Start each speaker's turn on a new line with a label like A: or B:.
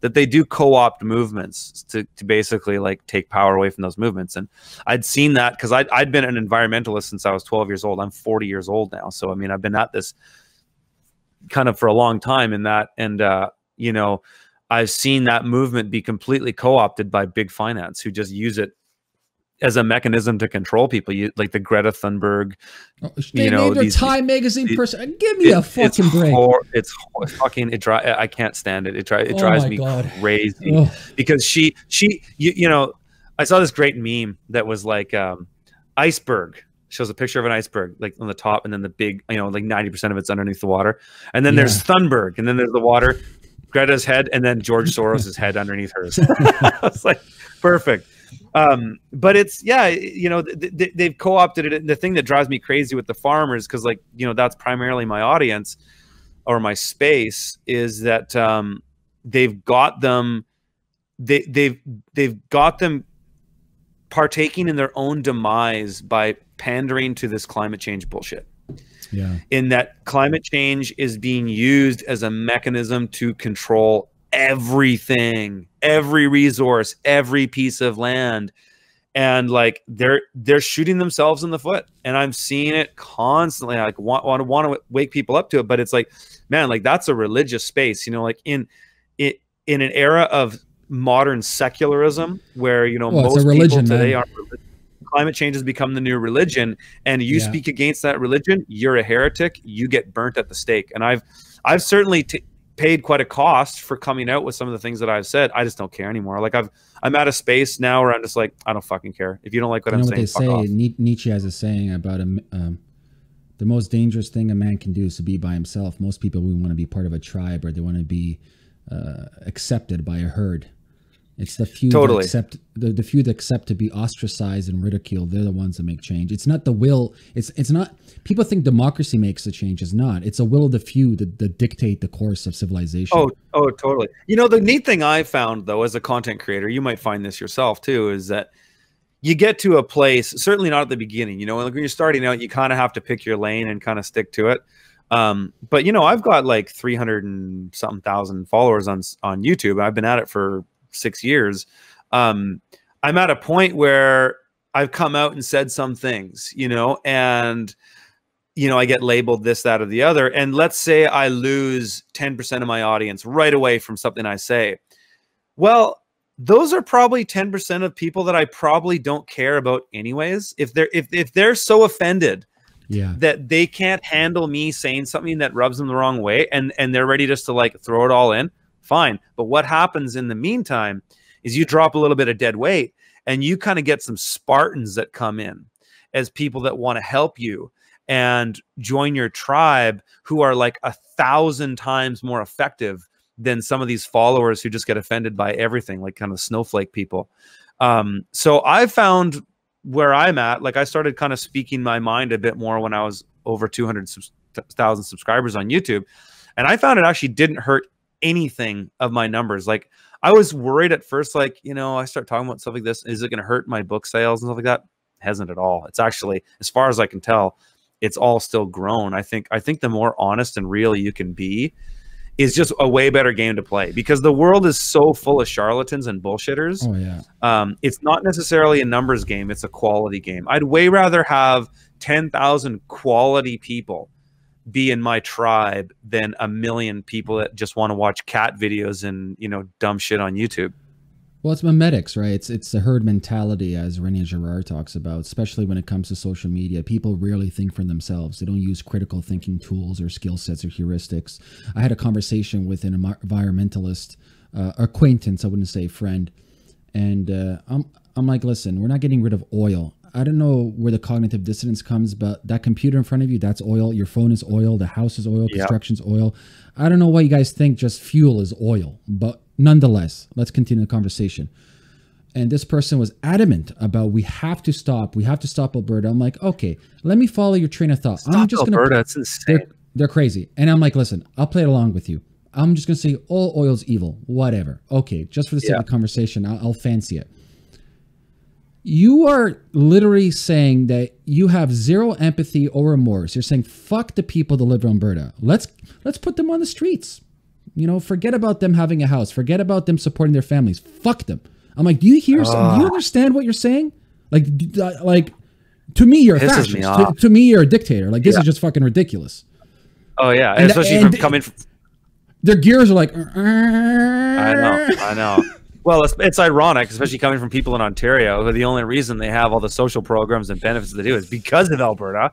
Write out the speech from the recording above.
A: that they do co-opt movements to basically like take power away from those movements. And I'd seen that because I'd been an environmentalist since I was 12 years old. I'm 40 years old now. So, I mean, I've been at this kind of for a long time in that. And, you know, I've seen that movement be completely co-opted by big finance who just use it as a mechanism to control people. You like the Greta Thunberg,
B: you know, these Time magazine person. Give me a fucking break.
A: It's fucking, I can't stand it. It drives me crazy because you know, I saw this great meme that was like, iceberg, shows a picture of an iceberg, like on the top, and then the big, you know, like 90% of it's underneath the water. And then there's Thunberg, and then there's the water, Greta's head, and then George Soros's head underneath hers. It's like perfect. But it's, yeah, you know, they've co-opted it. And the thing that drives me crazy with the farmers, because like, you know, that's primarily my audience or my space, is that they've got them, they've got them partaking in their own demise by pandering to this climate change bullshit.
B: Yeah. In
A: that climate change is being used as a mechanism to control everything, every resource, every piece of land. And like they're shooting themselves in the foot. And I'm seeing it constantly. I like want to wake people up to it, but it's like, man, like that's a religious space, you know, like in an era of modern secularism where, you know, most people today aren't religious. Climate change has become the new religion, and you speak against that religion, you're a heretic, you get burnt at the stake. And I've certainly paid quite a cost for coming out with some of the things that I've said. I just don't care anymore. Like I'm at a space now where I'm just like, I don't fucking care. If you don't like what I'm saying, fuck off.
B: Nietzsche has a saying about the most dangerous thing a man can do is to be by himself. Most people we want to be part of a tribe, or they want to be accepted by a herd. It's the few that accept the few that accept to be ostracized and ridiculed. They're the ones that make change. It's not the will. It's not. People think democracy makes the change. It's not. It's a will of the few that dictate the course of civilization.
A: Oh, totally. You know, the neat thing I found though, as a content creator, you might find this yourself too, is that you get to a place. Certainly not at the beginning. You know, like when you're starting out, you kind of have to pick your lane and kind of stick to it. But you know, I've got like 300 and something thousand followers on YouTube. I've been at it for 6 years. I'm at a point where I've come out and said some things, you know, and, you know, I get labeled this, that, or the other. And let's say I lose 10% of my audience right away from something I say. Well, those are probably 10% of people that I probably don't care about anyways. If they're so offended that they can't handle me saying something that rubs them the wrong way, and they're ready just to like throw it all in, fine. But what happens in the meantime is you drop a little bit of dead weight, and you kind of get some Spartans that come in as people that want to help you and join your tribe, who are like 1,000 times more effective than some of these followers who just get offended by everything, like kind of snowflake people. So I found where I'm at, like I started kind of speaking my mind a bit more when I was over 200,000 subscribers on YouTube. And I found it actually didn't hurt anything of my numbers. Like I was worried at first, like, you know, I start talking about stuff like this, is it going to hurt my book sales and stuff like that? It hasn't at all. It's actually, as far as I can tell, it's all still grown. I think the more honest and real you can be is just a way better game to play, because the world is so full of charlatans and bullshitters.
B: Oh yeah.
A: It's not necessarily a numbers game, it's a quality game. I'd way rather have 10,000 quality people be in my tribe than 1 million people that just want to watch cat videos and, you know, dumb shit on YouTube.
B: Well, it's memetics, right? It's the herd mentality, as Rene Girard talks about, especially when it comes to social media. People rarely think for themselves. They don't use critical thinking tools or skill sets or heuristics. I had a conversation with an environmentalist, acquaintance, I wouldn't say friend. And I'm like, listen, we're not getting rid of oil. I don't know where the cognitive dissonance comes, but that computer in front of you, that's oil. Your phone is oil. The house is oil. Construction's oil. I don't know why you guys think just fuel is oil, but nonetheless, let's continue the conversation. And this person was adamant about we have to stop Alberta. I'm like, okay, let me follow your train of thought.
A: Stop Alberta, it's insane.
B: They're crazy. And I'm like, listen, I'll play it along with you. I'm just going to say all oil's evil, whatever. Okay, just for the sake of conversation, I'll fancy it. You are literally saying that you have zero empathy or remorse. You're saying, fuck the people that live in Alberta. Let's put them on the streets. You know, forget about them having a house. Forget about them supporting their families. Fuck them. I'm like, do you hear? Do you understand what you're saying? Like to me, you're a fascist. To me, you're a dictator. Like, this is just fucking ridiculous.
A: Oh yeah, and especially from coming from
B: their gears are like.
A: I know. Well, it's ironic, especially coming from people in Ontario, who the only reason they have all the social programs and benefits they do is because of Alberta.